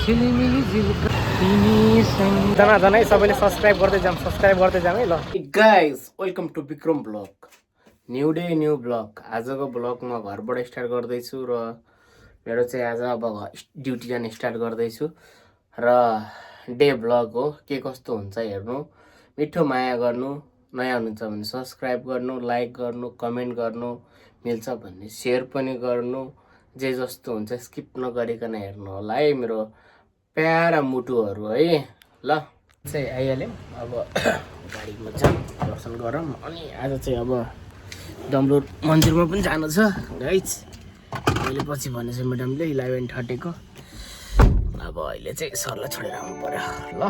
जना है सबैले सब्स्क्राइब गर्दै जाम है ल guys welcome to Vikram blog new day new blog आजको ब्लग म घरबाट स्टार्ट गर्दैछु र मेरो चाहिँ आज अब ड्युटी जान स्टार्ट गर्दैछु र डे ब्लग हो के कस्तो हुन्छ हेर्नु मिठो माया गर्नु नयाँ हुनुहुन्छ भने सब्स्क्राइब गर्नु लाइक गर्नु कमेन्ट गर्नु मिल्छ भने शेयर पनि गर्नु जे जस्तो हुन्छ स्किप नगरिकन हेर्नु होला है मेरो प्यारा मुटुहरू है ल चाहिँ आइहाल्यौँ अब गाडीमा जाम दर्शन गरौँ अनि आज चाहिँ अब डम्लुर मन्दिरमा पनि जानु छ गाइज अहिले पछि भनेछ म्याडमले 11:30 को अब अहिले चाहिँ सरलाई छोडेर आउनु पर्यो ल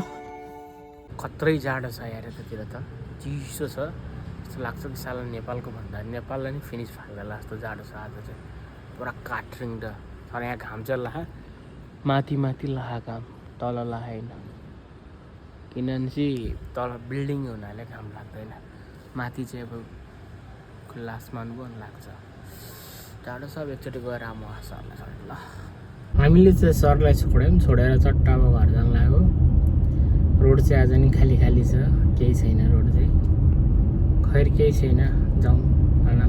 खत्रै जाडो छ यार यतातिर त चिसो छ जस्तो लाग्छ कि साला नेपालको भन्दा नेपाललाई नि फिनिस फाल्दा जस्तो जाडो छ आज चाहिँ पुरा काट्रिङ त तर यहाँ घाम चाहिँ लाहा माथि माथि लाहा घाम तल लाएन किनभने चाहिँ तल बिल्डिङ हुनाले घाम लाग्दैन माथि चाहिँ अब खुल्ला आसमान पनि लाग्छ टाढो सब एकचोटि गएर आउँ सरलाई छोडेर ल हामीले चाहिँ सरलाई छोडेर चट्ट अब घर जान लाग्यो रोड चाहिँ आज नि खाली खाली छ केही छैन रोड चाहिँ खैर केही छैन जाउँ होइन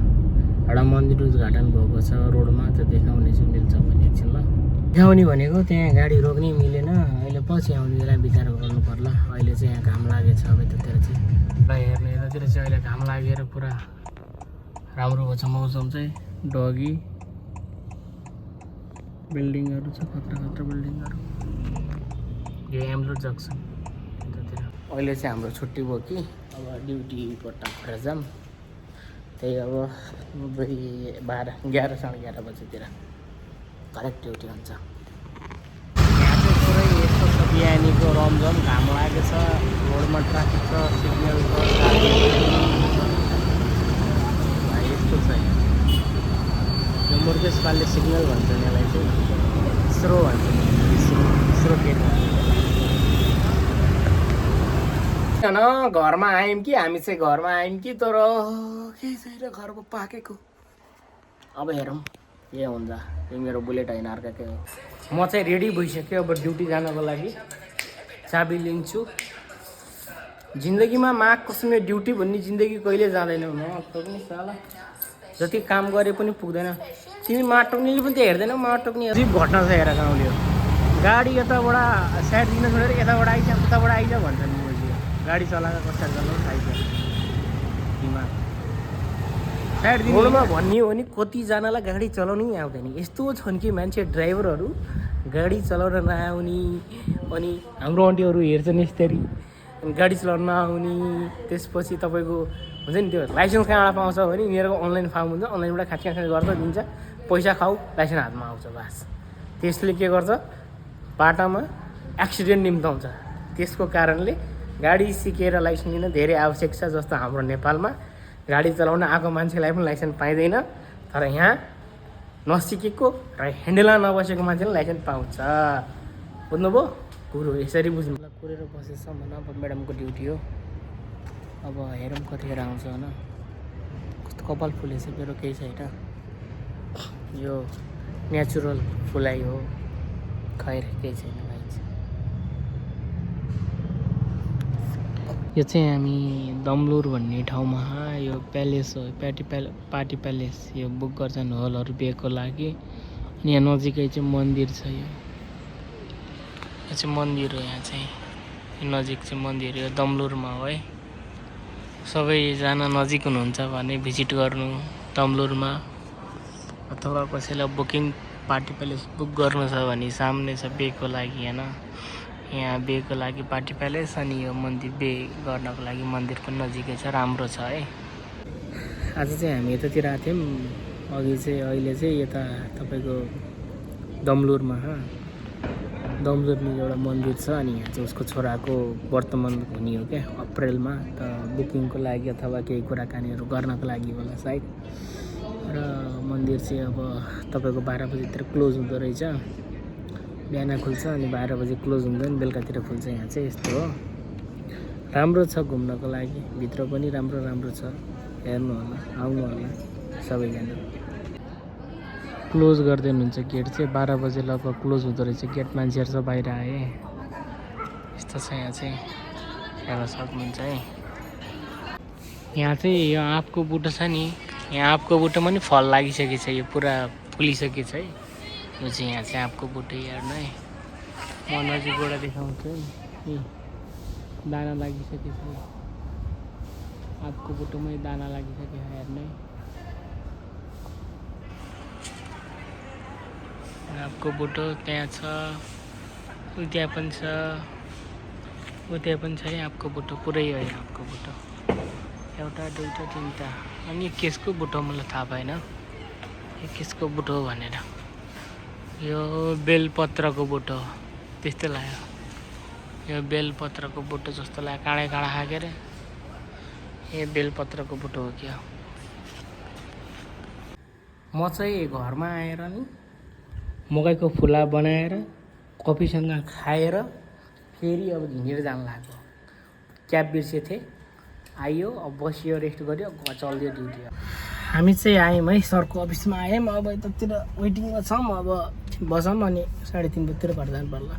एउटा मन्दिर उद्घाटन भएको छ रोडमा त देखाउने चाहिँ मिल्छ भने एकछिन ल देखाउने भनेको त्यहाँ गाडी रोक्नै मिलेन अहिले पछि आउने बेला विचार गर्नु पर्ला अहिले चाहिँ यहाँ घाम लागेको छ अब यतातिर चाहिँ ल हेर्ने यतातिर चाहिँ अहिले घाम लागेर पुरा राम्रो भएको छ मौसम चाहिँ डगी बिल्डिङहरू छ खतरा खतरा बिल्डिङहरू यो एम्ब्लो जक्सन यतातिर अहिले चाहिँ हाम्रो छुट्टी भयो कि अब ड्युटीबाट फर जाम त्यही अब 11:30 बजीतिर करेक्ट ड्युटी हुन्छ यहाँ चाहिँ पुरै यस्तो छ बिहानीको रमझम घाम लागेको छ रोडमा ट्राफिक छ सिग्नल छ यस्तो छ यो मुर्गेस पालले सिग्नल भन्छ यसलाई चाहिँ स्रो भन्छ स्रो गेट भन्छ घरमा आयौँ कि हामी चाहिँ घरमा आयौँ कि तर केही छैन घरको पाकेको अब हेरौँ के हुन्छ यो मेरो बुलेट होइन अर्का के हो म चाहिँ रेडी भइसक्यो अब ड्युटी जानको लागि चाबी लिन्छु जिन्दगीमा माग कसम ड्युटी भन्ने जिन्दगी कहिले जाँदैन म पनि साला जति काम गरे पनि पुग्दैन तिमी माटोक्नेले पनि त हेर्दैनौ माटोक्ने जीव घटना छ हेर गाउँले गाडी यताबाट साइड दिन छोडेर यताबाट आइज उताबाट आइज भन्छ नि गाडी चलाएर कसरी चलाउनु आइज दिमाग साइड रोडमा भन्ने हो भने कतिजनालाई गाडी चलाउनै आउँदैन यस्तो छन् कि मान्छे ड्राइभरहरू गाडी चलाउन नआउने अनि हाम्रो आन्टीहरू हेर्छन् यसरी गाडी चलाउन नआउने त्यसपछि तपाईँको हुन्छ नि त्यो लाइसेन्स कहाँबाट पाउँछ भने मेरो अनलाइन फार्म हुन्छ अनलाइनबाट खाँच गर्छ दिन्छ पैसा खाऊ लाइसेन्स हातमा आउँछ बास त्यसले के गर्छ बाटामा एक्सिडेन्ट निम्ताउँछ त्यसको कारणले गाडी सिकेर लाइसेन्स लिन धेरै आवश्यक छ जस्तो हाम्रो नेपालमा गाडी चलाउन आएको मान्छेलाई पनि लाइसेन्स पाइँदैन तर यहाँ नसिकेको र ह्यान्डलमा नबसेको मान्छेले लाइसेन्स पाउँछ बुझ्नुभयो कुरो यसरी बुझ्नु कुरेर बसेछ भने अब म्याडमको ड्युटी हो अब हेरौँ कतिखेर आउँछ होइन कस्तो कपाल फुलेछ मेरो केही छैन यो नेचुरल फुलाइ हो खैर केही छैन यो चाहिँ हामी दम्लुर भन्ने ठाउँमा यो प्यालेस हो पार्टी प्यालेस यो बुक गर्छन् हलहरू बिहेको लागि अनि यहाँ नजिकै चाहिँ मन्दिर छ यो चाहिँ मन्दिर हो यहाँ चाहिँ नजिक चाहिँ मन्दिर यो दम्लुरमा हो है सबैजना नजिक हुनुहुन्छ भने भिजिट गर्नु दम्लुरमा अथवा कसैलाई बुकिङ पार्टी प्यालेस बुक गर्नु छ भने सामने छ बिहेको लागि होइन यहाँ बिहेको लागि पार्टी प्यालेस अनि यो मन्दिर बिहे गर्नको लागि मन्दिर पनि नजिकै छ राम्रो छ है आज चाहिँ हामी यतातिर आएको थियौँ अघि चाहिँ अहिले चाहिँ यता तपाईँको दम्लुरमा दम्लुरमा एउटा मन्दिर छ अनि यहाँ चाहिँ उसको छोराको वर्तमान हुने हो क्या अप्रेलमा त बुकिङको लागि अथवा केही कुराकानीहरू गर्नको लागि होला सायद र मन्दिर चाहिँ अब तपाईँको 12 बजीतिर क्लोज हुँदो रहेछ बिहान खुल्छ अनि 12 बजी क्लोज हुँदैन बेलुकातिर खुल्छ यहाँ चाहिँ यस्तो हो राम्रो छ घुम्नको लागि भित्र पनि राम्रो छ हेर्नु होला आउनु होला सबैजना क्लोज गरिदिनुहुन्छ गेट चाहिँ 12 बजे लगभग क्लोज हुँदो रहेछ गेट मान्छेहरू सब बाहिर आए यस्तो छ यहाँ चाहिँ हेर्न सक्नुहुन्छ है यहाँ चाहिँ यो आँपको बुट्टो छ नि यहाँ आँपको बुट्टोमा नि फल लागिसकेको छ यो पुरा फुलिसकेको छ है यो चाहिँ यहाँ चाहिँ आँपको बुट्टो हेर्नु है म नजिकबाट देखाउँछु है दाना लागिसकेको छ आँपको बुट्टोमै दाना लागिसक्यो हेर्नु है आँपको बुट्टो त्यहाँ छ त्यहाँ पनि छ त्यहाँ पनि छ है आँपको बुट्टो पुरै हो आँपको बुट्टो एउटा दुईवटा तिनवटा अनि केसको बुट्टो मलाई थाहा भएन यो केसको बुट्टो भनेर यो बेलपत्रको बुट्टो त्यस्तै लाग्यो यो बेलपत्रको बुट्टो जस्तो लाग्यो काँडै काँडा खाकेर यो बेलपत्रको बुट्टो हो क्या म चाहिँ घरमा आएर नि मकैको फुला बनाएर कफीसँग खाएर फेरि अब हिँडेर जानु लाग्यो क्याब बिर्सेको थिएँ आयो अब बसियो रेस्ट गर्यो चल्दियो ड्युटी हामी चाहिँ आयौँ है सरको अफिसमा आयौँ अब यतातिर वेटिङमा छौँ अब बसौँ अनि 3:30 बजीतिर घर जानु पर्ला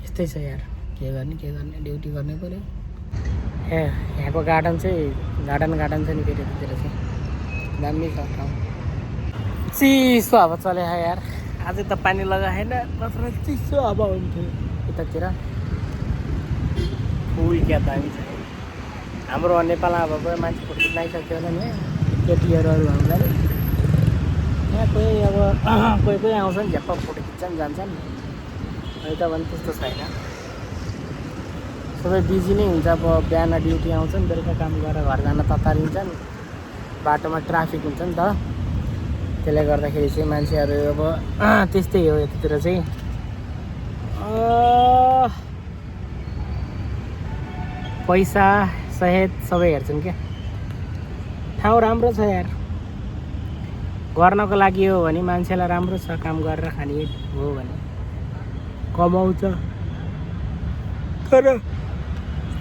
यस्तै छ यार के गर्ने ड्युटी गर्नै पऱ्यो यहाँको गार्डन चाहिँ गार्डन छ नि फेरि यतातिर चाहिँ दामी छ ठाउँ चिसो हावा चले यार आज त पानी लगाएन नत्र चिसो हावा हुन्थ्यो यतातिर फुल क्या दामी छ हाम्रो नेपालमा अब मान्छे फोटो खिच्नाइसक्यो होला नि केटीहरू हामीलाई यहाँ कोही अब कोही आउँछ नि झ्याप्पा फोटो खिच्छन् जान्छन् अहिले त भने त्यस्तो छैन सबै बिजी नै हुन्छ अब बिहान ड्युटी आउँछन् बेलुका काम गरेर घर जान ततारिन्छन् बाटोमा ट्राफिक हुन्छ नि त त्यसले गर्दाखेरि चाहिँ मान्छेहरू अब त्यस्तै हो यतातिर चाहिँ पैसा सहेत सबै हेर्छन् क्या ठाउँ राम्रो छ यार गर्नको लागि हो भने मान्छेलाई राम्रो छ काम गरेर खाने हो भने कमाउँछ तर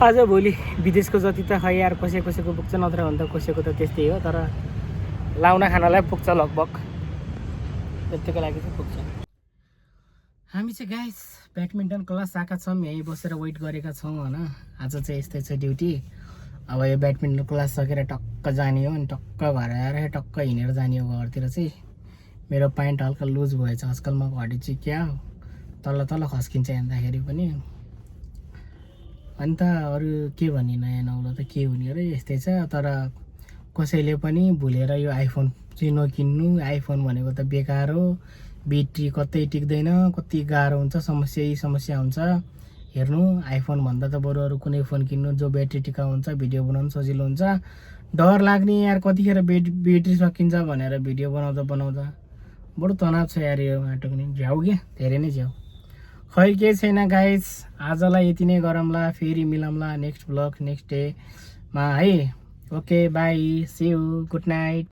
आजभोलि विदेशको जति त खै यार कसैको पुग्छ नत्र भने त कसैको त त्यस्तै हो तर लाउन खानलाई पुग्छ लगभग त्यतिको लागि चाहिँ पुग्छ हामी चाहिँ गाइस ब्याडमिन्टन क्लास आएका छौँ यहीँ बसेर वेट गरेका छौँ होइन आज चाहिँ यस्तै छ ड्युटी अब यो ब्याडमिन्टन क्लास सकेर टक्क जाने हो अनि टक्क घर आएर टक्क हिँडेर जाने हो घरतिर चाहिँ मेरो प्यान्ट हल्का लुज भएछ आजकल म घडी चाहिँ क्या तल खस्किन्छ हेर्दाखेरि पनि अनि त अरू के भन्ने नयाँ नौलो त के हुने र यस्तै छ तर कसैले पनि भुलेर यो आइफोन चाहिँ नकिन्नु आइफोन भनेको त बेकार हो ब्याट्री कतै टिक्दैन कति गाह्रो हुन्छ समस्या हुन्छ हेर्नु आइफोन भन्दा त बरु अरू कुनै फोन किन्नु जो ब्याट्री टिकाउ हुन्छ भिडियो बनाउनु सजिलो हुन्छ डर लाग्ने यार कतिखेर ब्याट्री सकिन्छ भनेर भिडियो बनाउँदा बडो तनाव छ यार यो बाटोको नि झ्याउ क्या धेरै नै झ्याउ खै केही छैन गाइस आजलाई यति नै गरौँला फेरि मिलाउँला नेक्स्ट ब्लग नेक्स्ट डेमा है okay bye see you good night